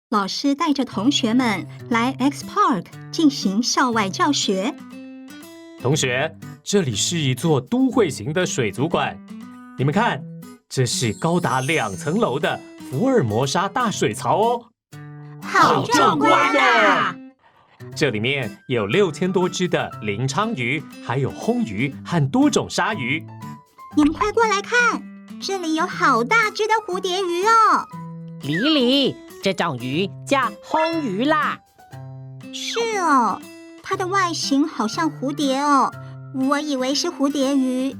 老师带着同学们来 X Park 进行校外教学。同学，这里是一座都会型的水族馆。你们看，这是高达2层楼的福尔摩沙大水槽哦，好壮观啊！这里面有6000多只的林鲳鱼，还有红鱼和多种鲨鱼。你们快过来看，这里有好大只的蝴蝶鱼哦！李李，这种鱼叫红鱼啦。是哦，它的外形好像蝴蝶哦，我以为是蝴蝶鱼。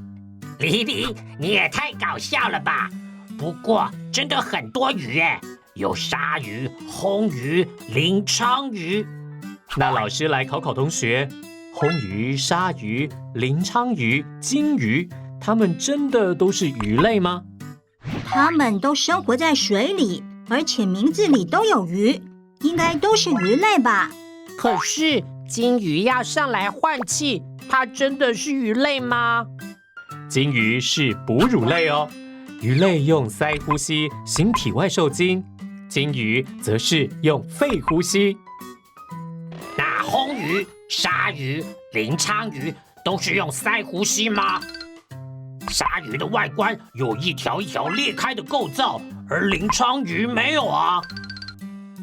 李李，你也太搞笑了吧！不过真的很多鱼耶，有鲨鱼、红鱼、林鲳鱼。那老师来考考同学，红鱼、鲨鱼、林鲳鱼、金鱼，它们真的都是鱼类吗？它们都生活在水里，而且名字里都有鱼，应该都是鱼类吧？可是金鱼要上来换气，它真的是鱼类吗？金鱼是哺乳类哦，鱼类用鳃呼吸，行体外受精；金鱼则是用肺呼吸。那红鱼、鲨鱼、林鲳鱼都是用鳃呼吸吗？鲨鱼的外观有一条一条裂开的构造，而林鲳鱼没有啊。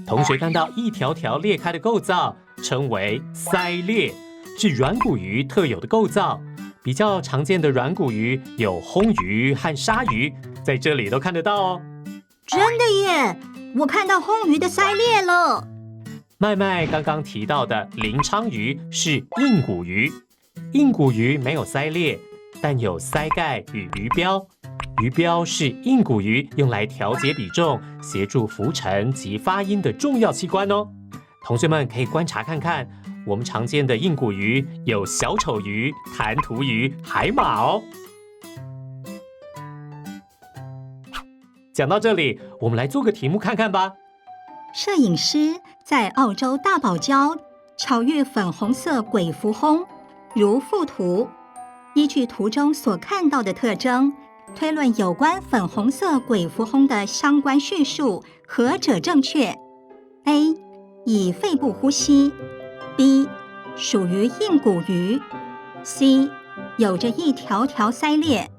同学看到一条条裂开的构造，称为鳃裂，是软骨鱼特有的构造。比较常见的软骨鱼有红鱼和鲨鱼，在这里都看得到哦。真的耶，我看到红鱼的鳃裂了。麦麦刚刚提到的林鲳鱼是硬骨鱼，硬骨鱼没有鳃裂，但有鳃盖与鱼标。鱼标是硬骨鱼用来调节比重、协助浮沉及发音的重要器官哦。同学们可以观察看看，我们常见的硬骨鱼有小丑鱼、弹涂鱼、海马哦。讲到这里，我们来做个题目看看吧。摄影师在澳洲大堡礁巧遇粉红色鬼蝠鲼，如附图。依据图中所看到的特征，推论有关粉红色鬼蝠鲼的相关叙述，何者正确 ？A. 以肺部呼吸 B. 属于硬骨鱼 C. 有着一条条鳃裂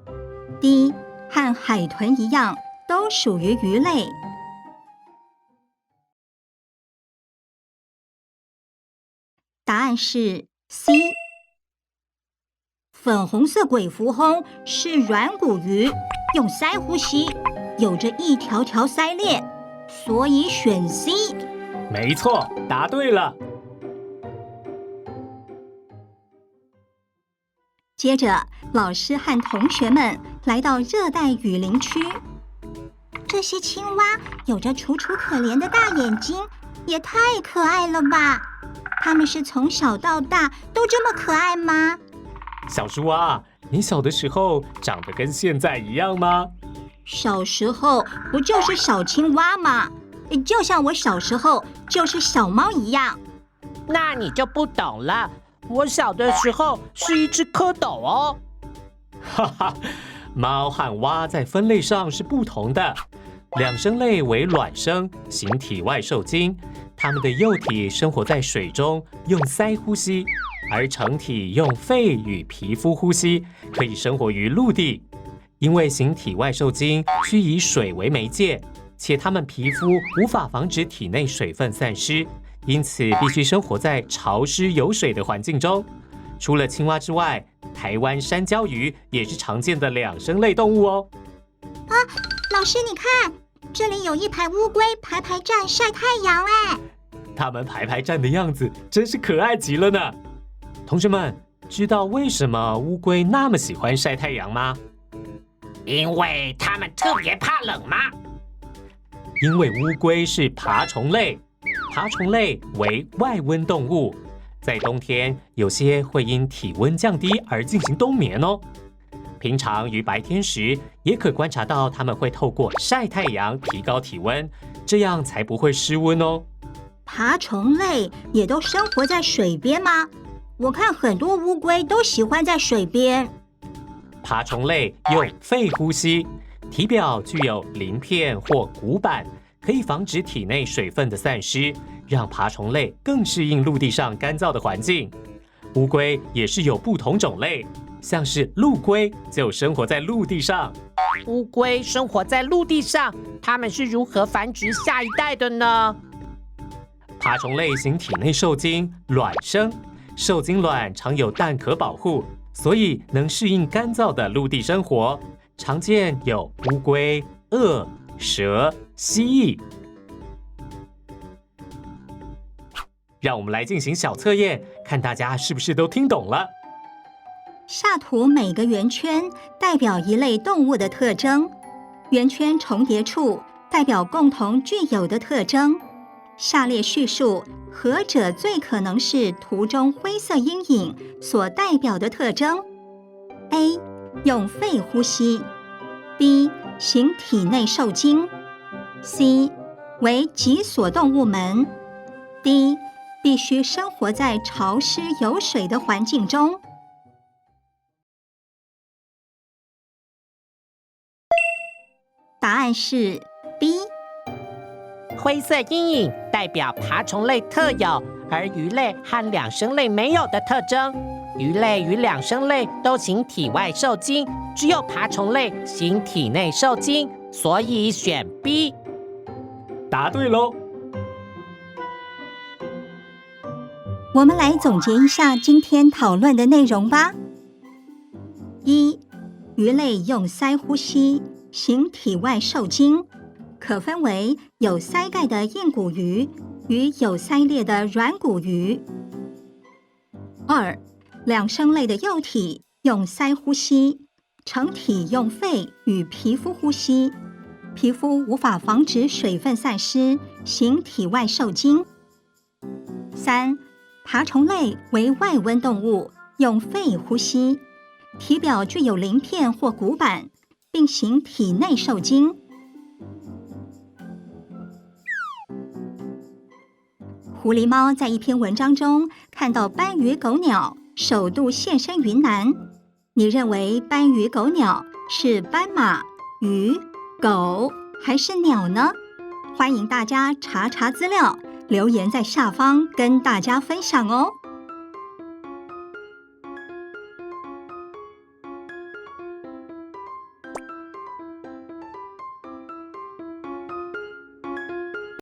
D. 和海豚一样，都属于鱼类。答案是 C。粉红色鬼蝠鲼是软骨鱼，用鳃呼吸，有着一条条鳃裂，所以选 C。没错，答对了。接着，老师和同学们来到热带雨林区。这些青蛙有着楚楚可怜的大眼睛，也太可爱了吧！它们是从小到大都这么可爱吗？小猪啊，你小的时候长得跟现在一样吗？小时候不就是小青蛙吗？就像我小时候就是小猫一样。那你就不懂了，我小的时候是一只蝌蚪哦。哈哈，猫和蛙在分类上是不同的，两生类为卵生，行体外受精，它们的幼体生活在水中，用鳃呼吸，而成体用肺与皮肤呼吸，可以生活于陆地。因为行体外受精需以水为媒介，且它们皮肤无法防止体内水分散失，因此必须生活在潮湿有水的环境中。除了青蛙之外，台湾山椒鱼也是常见的两生类动物哦。啊，老师你看，这里有一排乌龟排排站晒太阳哎。它们排排站的样子真是可爱极了呢。同学们，知道为什么乌龟那么喜欢晒太阳吗？因为它们特别怕冷吗？因为乌龟是爬虫类，爬虫类为外温动物，在冬天有些会因体温降低而进行冬眠哦。平常于白天时，也可观察到它们会透过晒太阳提高体温，这样才不会失温哦。爬虫类也都生活在水边吗？我看很多乌龟都喜欢在水边。爬虫类用肺呼吸，体表具有鳞片或骨板，可以防止体内水分的散失，让爬虫类更适应陆地上干燥的环境。乌龟也是有不同种类，像是陆龟就生活在陆地上。乌龟生活在陆地上，它们是如何繁殖下一代的呢？爬虫类型体内受精，卵生，受精卵常有蛋壳保护，所以能适应干燥的陆地生活。常见有乌龟、鳄、蛇、蜥蜴。让我们来进行小测验，看大家是不是都听懂了。下图每个圆圈代表一类动物的特征，圆圈重叠处代表共同具有的特征。下列叙述何者最可能是图中灰色阴影所代表的特征 ？A. 用肺呼吸 B. 行体内受精 C. 为脊索动物门 D. 必须生活在潮湿有水的环境中。答案是 B。灰色阴影代表爬虫类特有，而鱼类和两生类没有的特征。鱼类与两生类都行体外受精，只有爬虫类行体内受精，所以选 B。答对喽！我们来总结一下今天讨论的内容吧。1. 鱼类用鳃呼吸，行体外受精，可分为有鳃盖的硬骨鱼与有鳃裂的软骨鱼。2. 两生类的幼体用鳃呼吸，成体用肺与皮肤呼吸，皮肤无法防止水分散失，行体外受精。3. 爬虫类为外温动物，用肺呼吸，体表具有鳞片或骨板，并行体内受精。狐狸猫在一篇文章中看到斑鱼狗鸟首度现身云南，你认为斑鱼狗鸟是斑马、鱼、狗还是鸟呢？欢迎大家查查资料，留言在下方跟大家分享哦。